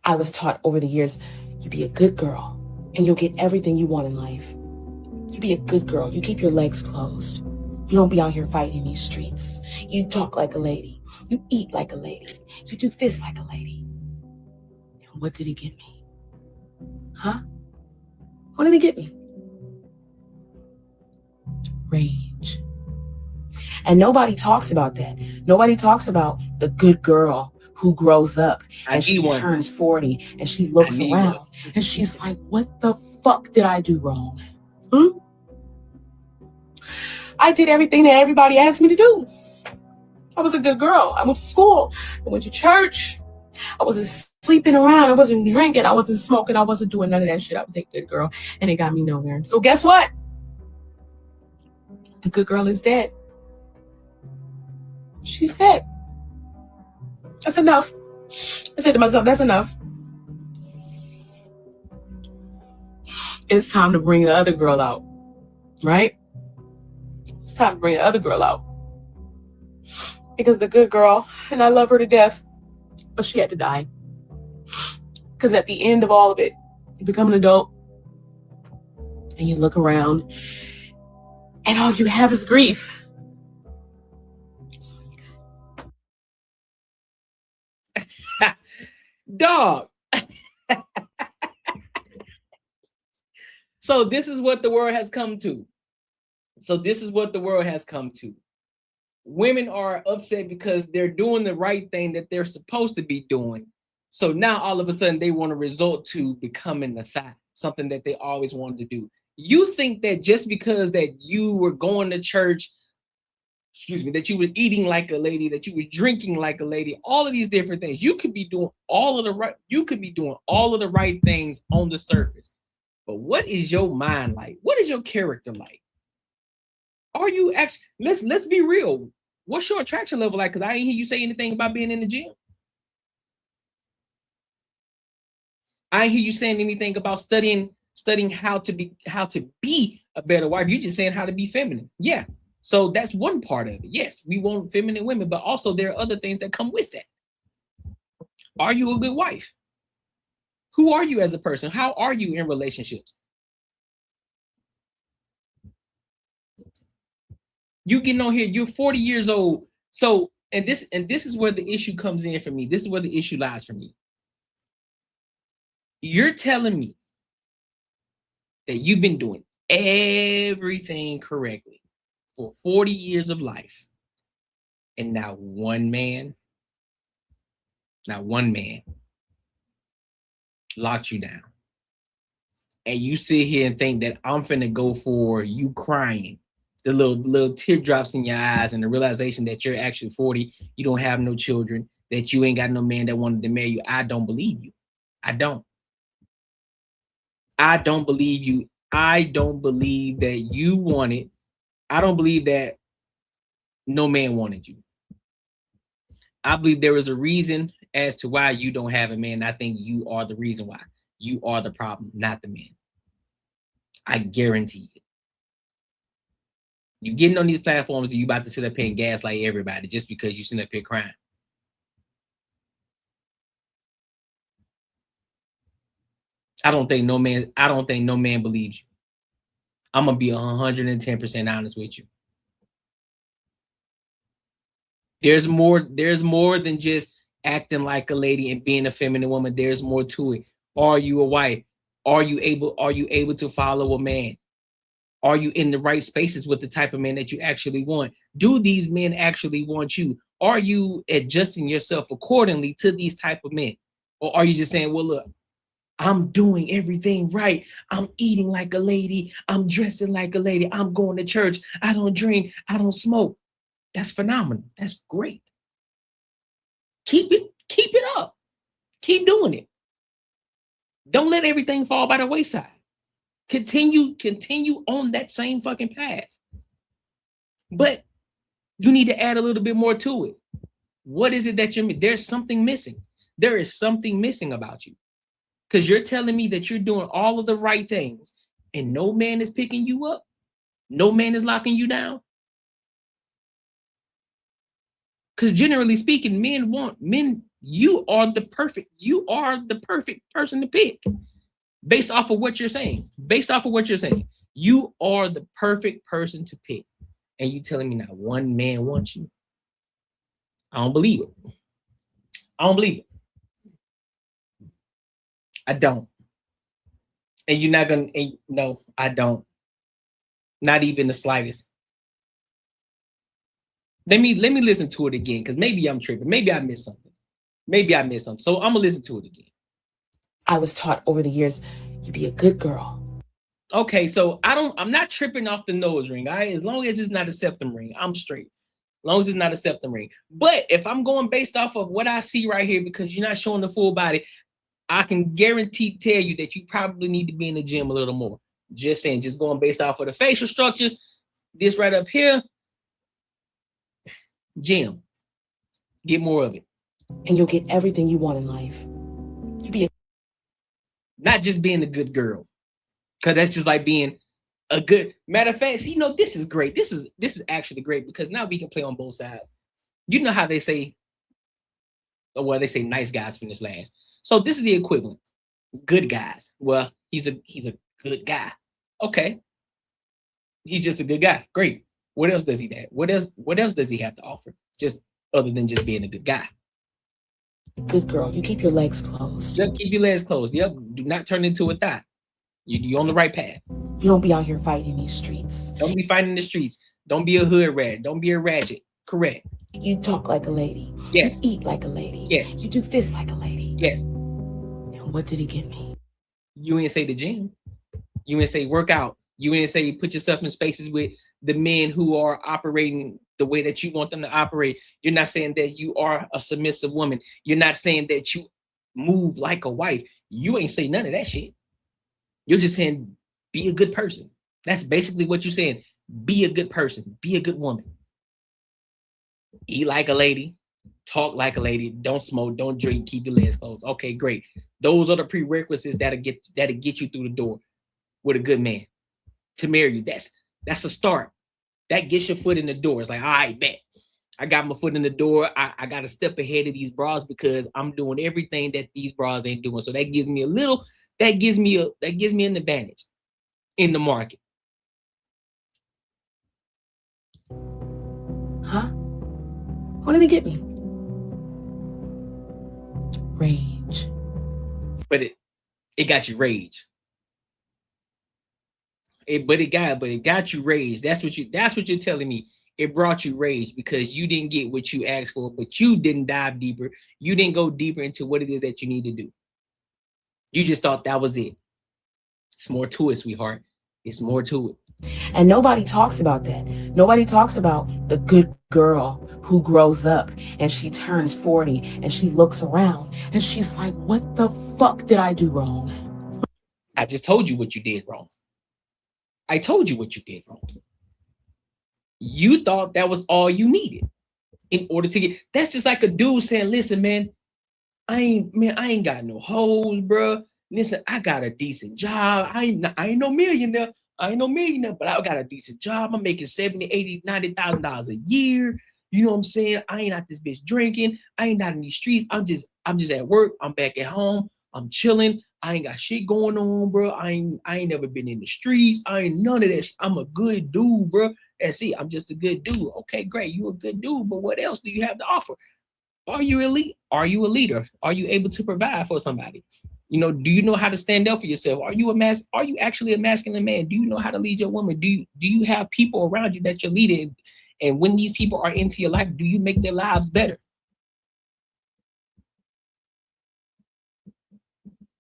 I was taught over the years, you be a good girl and you'll get everything you want in life. You be a good girl. You keep your legs closed. You don't be out here fighting these streets. You talk like a lady. You eat like a lady. You do this like a lady. And what did he get me? Huh? What did he get me? Rage. And nobody talks about that. Nobody talks about the good girl who grows up and she turns 40 and she looks around and she's like, what the fuck did I do wrong? I did everything that everybody asked me to do. I was a good girl. I went to school. I went to church. I wasn't sleeping around. I wasn't drinking. I wasn't smoking. I wasn't doing none of that shit. I was a good girl and it got me nowhere. So guess what? The good girl is dead. She's dead. That's enough. I said to myself, that's enough. It's time to bring the other girl out, right? It's time to bring the other girl out. Because the good girl, and I love her to death, but she had to die. Because at the end of all of it, you become an adult and you look around and all you have is grief. Dog. So this is what the world has come to. Women are upset because they're doing the right thing that they're supposed to be doing. So now all of a sudden they want to resort to becoming the thigh, something that they always wanted to do. You think that just because that you were going to church, that you were eating like a lady, that you were drinking like a lady, all of these different things, you could be doing all of the right things on the surface. But what is your mind like? What is your character like? Are you actually, let's be real. What's your attraction level like? Because I ain't hear you say anything about being in the gym. I ain't hear you saying anything about studying how to be a better wife. You just saying how to be feminine. Yeah. So that's one part of it. Yes, we want feminine women, but also there are other things that come with that. Are you a good wife? Who are you as a person? How are you in relationships? You getting on here, you're 40 years old. So, and this is where the issue comes in for me. This is where the issue lies for me. You're telling me that you've been doing everything correctly for 40 years of life, and not one man locked you down. And you sit here and think that I'm finna go for you crying, the little teardrops in your eyes, and the realization that you're actually 40, you don't have no children, that you ain't got no man that wanted to marry you. I don't believe you. I don't believe you. I don't believe that you wanted. I don't believe that no man wanted you. I believe there is a reason as to why you don't have a man. I think you are the reason why. You are the problem, not the man. I guarantee it. You getting on these platforms and you about to sit up here and gaslight everybody just because you sit up here crying. I don't think no man believes you. I'm gonna be 110% honest with you. There's more than just acting like a lady and being a feminine woman. There's more to it. Are you a wife? Are you able to follow a man? Are you in the right spaces with the type of man that you actually want? Do these men actually want you? Are you adjusting yourself accordingly to these type of men? Or are you just saying, well, look, I'm doing everything right. I'm eating like a lady. I'm dressing like a lady. I'm going to church. I don't drink. I don't smoke. That's phenomenal. That's great. Keep it up. Keep doing it. Don't let everything fall by the wayside. Continue on that same fucking path. But you need to add a little bit more to it. What is it that there's something missing. There is something missing about you. Because you're telling me that you're doing all of the right things and no man is picking you up. No man is locking you down. Because generally speaking, men You are the perfect person to pick based off of what you're saying. Based off of what you're saying, you are the perfect person to pick. And you telling me not one man wants you? I don't believe it. I don't believe it. I don't. And you're not gonna. No, I don't. Not even the slightest. Let me listen to it again, because maybe I'm tripping. Maybe I missed something. So I'm gonna listen to it again. I was taught over the years, you be a good girl. Okay, so I'm not tripping off the nose ring. All right, as long as it's not a septum ring, I'm straight. As long as it's not a septum ring. But if I'm going based off of what I see right here, because you're not showing the full body, I can guarantee tell you that you probably need to be in the gym a little more. Just saying, just going based off of the facial structures, this right up here, gym. Get more of it. And you'll get everything you want in life. You be not just being a good girl, because that's just like being a good. Matter of fact, see, this is great. This is actually great, because now we can play on both sides. You know how they say, well, they say nice guys finish last. So this is the equivalent. Good guys. Well, he's a good guy. Okay. He's just a good guy. Great. What else does he have? What else does he have to offer? Just other than just being a good guy. Good girl. You keep your legs closed. Just keep your legs closed. Yep. Do not turn into a thigh. You're on the right path. You don't be out here fighting in these streets. Don't be fighting in the streets. Don't be a hood rat. Don't be a ratchet. Correct. You talk like a lady. Yes. You eat like a lady. Yes. You do this like a lady. Yes. And what did he give me? You ain't say the gym. You ain't say work out. You ain't say put yourself in spaces with the men who are operating the way that you want them to operate. You're not saying that you are a submissive woman. You're not saying that you move like a wife. You ain't say none of that shit. You're just saying be a good person. That's basically what you're saying. Be a good person. Be a good woman. Eat like a lady. Talk like a lady. Don't smoke. Don't drink. Keep your legs closed. Okay, great. Those are the prerequisites that'll get you through the door with a good man to marry you. That's a start. That gets your foot in the door. It's like, all right, bet. I got my foot in the door. I got to step ahead of these bras because I'm doing everything that these bras ain't doing. So that gives me an advantage in the market. Huh? What did they get me? Rage. But it got you rage. It got you rage. That's what you're telling me. It brought you rage because you didn't get what you asked for, but you didn't dive deeper. You didn't go deeper into what it is that you need to do. You just thought that was it. It's more to it, sweetheart. It's more to it. And nobody talks about that. Nobody talks about the good girl who grows up and she turns 40 and she looks around and she's like, what the fuck did I do wrong? I just told you what you did wrong. I told you what you did wrong. You thought that was all you needed in order to get. That's just like a dude saying, listen, man, I ain't got no hoes, bro. Listen, I got a decent job. I ain't no millionaire. But I got a decent job. I'm making $70,000, $80,000, $90,000 a year. You know what I'm saying? I ain't out this bitch drinking. I ain't out in these streets. I'm just at work. I'm back at home. I'm chilling. I ain't got shit going on, bro. I ain't never been in the streets. I ain't none of that shit. I'm a good dude, bro. That's it. I'm just a good dude. Okay, great. You a good dude, but what else do you have to offer? Are you elite? Are you a leader? Are you able to provide for somebody? Do you know how to stand up for yourself? Are you actually a masculine man? Do you know how to lead your woman? Do you have people around you that you're leading? And when these people are into your life, do you make their lives better?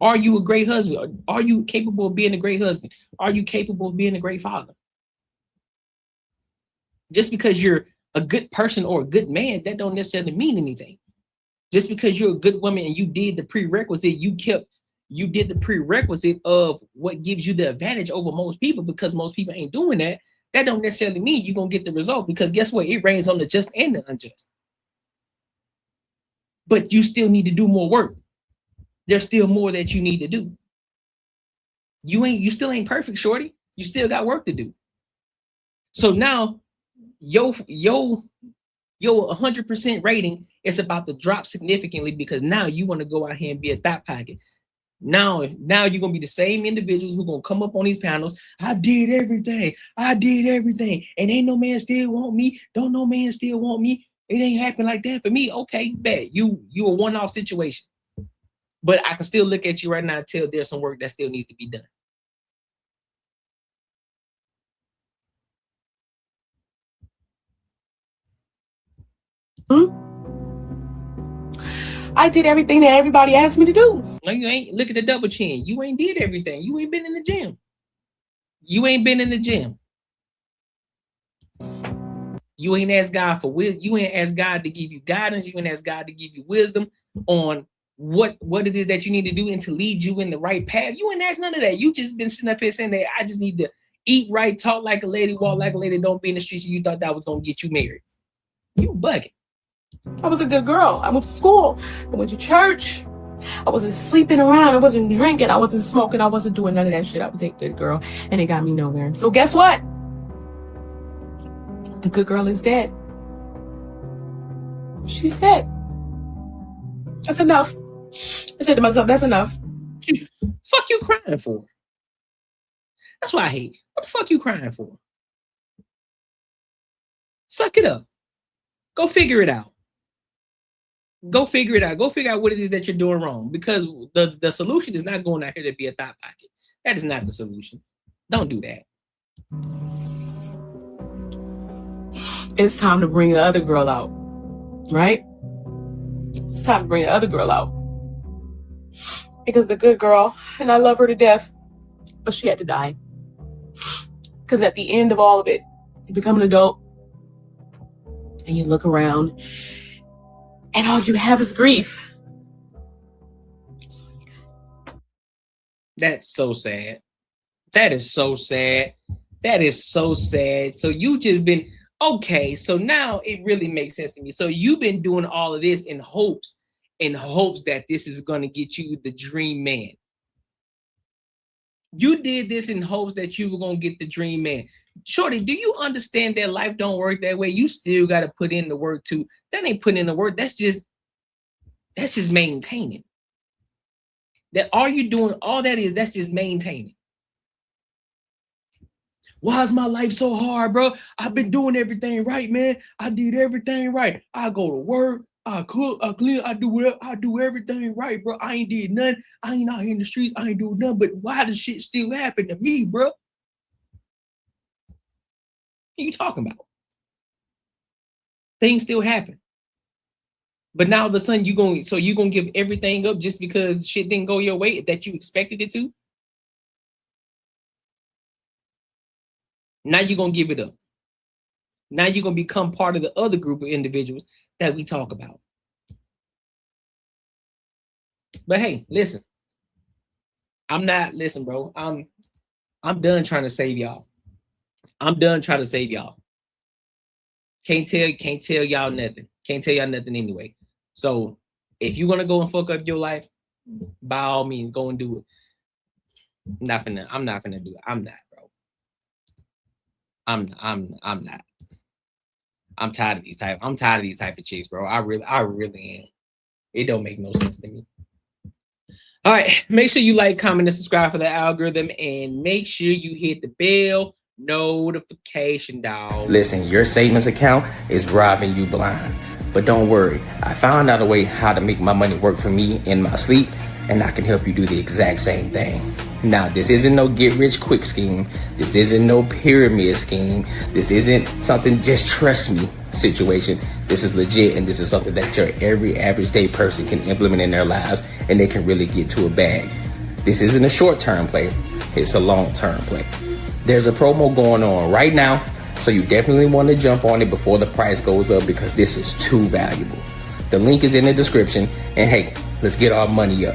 Are you a great husband? Are you capable of being a great husband? Are you capable of being a great father? Just because you're a good person or a good man, that don't necessarily mean anything. Just because you're a good woman and you did the prerequisite, you did the prerequisite of what gives you the advantage over most people, because most people ain't doing that. That don't necessarily mean you're going to get the result, because guess what? It rains on the just and the unjust. But you still need to do more work. There's still more that you need to do. You still ain't perfect, shorty. You still got work to do. So now your your 100% rating is about to drop significantly because now you want to go out here and be a thought pocket. Now you're gonna be the same individuals who gonna come up on these panels. I did everything, and ain't no man still want me. Don't no man still want me. It ain't happen like that for me. Okay, bet you a one-off situation. But I can still look at you right now and tell there's some work that still needs to be done. I did everything that everybody asked me to do. No, you ain't. Look at the double chin. You ain't did everything. You ain't been in the gym. You ain't been in the gym. You ain't asked God for wisdom. You ain't asked God to give you guidance. You ain't asked God to give you wisdom on what it is that you need to do and to lead you in the right path. You ain't asked none of that. You just been sitting up here saying that I just need to eat right, talk like a lady, walk like a lady, don't be in the streets. And you thought that was gonna get you married. You bugging. I was a good girl. I went to school. I went to church. I wasn't sleeping around. I wasn't drinking. I wasn't smoking. I wasn't doing none of that shit. I was a good girl, and it got me nowhere. So guess what? The good girl is dead. She's dead. That's enough. I said to myself, that's enough. Fuck you crying for? That's what I hate. What the fuck you crying for? Suck it up. Go figure it out. Go figure it out. Go figure out what it is that you're doing wrong. Because the solution is not going out here to be a thought pocket. That is not the solution. Don't do that. It's time to bring the other girl out. Right? It's time to bring the other girl out. Because the good girl, and I love her to death, but she had to die. Because at the end of all of it, you become an adult, and you look around, and all you have is grief. That's so sad. That is so sad. That is so sad. So you just been, okay, so now it really makes sense to me. So you've been doing all of this in hopes that this is going to get you the dream man. You did this in hopes that you were going to get the dream man. Shorty, do you understand that life don't work that way? You still got to put in the work too. That ain't putting in the work. That's just maintaining. That all you doing, all that is, that's just maintaining. Why is my life so hard, bro? I've been doing everything right, man. I did everything right. I go to work, I cook, I clean, I do everything right, bro. I ain't did nothing. I ain't out here in the streets. I ain't doing nothing. But why does shit still happen to me, bro? What are you talking about? Things still happen. But now all of a sudden you gonna give everything up just because shit didn't go your way that you expected it to? Now you're gonna give it up. Now you're gonna become part of the other group of individuals that we talk about. But hey, listen. Listen, bro. I'm done trying to save y'all. I'm done trying to save y'all. Can't tell y'all nothing. Can't tell y'all nothing anyway. So if you're gonna go and fuck up your life, by all means, go and do it. I'm not gonna do it. I'm not, bro. I'm not. I'm tired of these type of chicks, bro. I really am. It don't make no sense to me. All right, make sure you like, comment, and subscribe for the algorithm, and make sure you hit the bell notification, dog. Listen, your savings account is robbing you blind. But don't worry, I found out a way how to make my money work for me in my sleep, and I can help you do the exact same thing. Now, this isn't no get-rich-quick scheme. This isn't no pyramid scheme. This isn't something just trust me situation. This is legit, and this is something that your every average day person can implement in their lives, and they can really get to a bag. This isn't a short-term play. It's a long-term play. There's a promo going on right now, so you definitely want to jump on it before the price goes up because this is too valuable. The link is in the description, and hey, let's get our money up.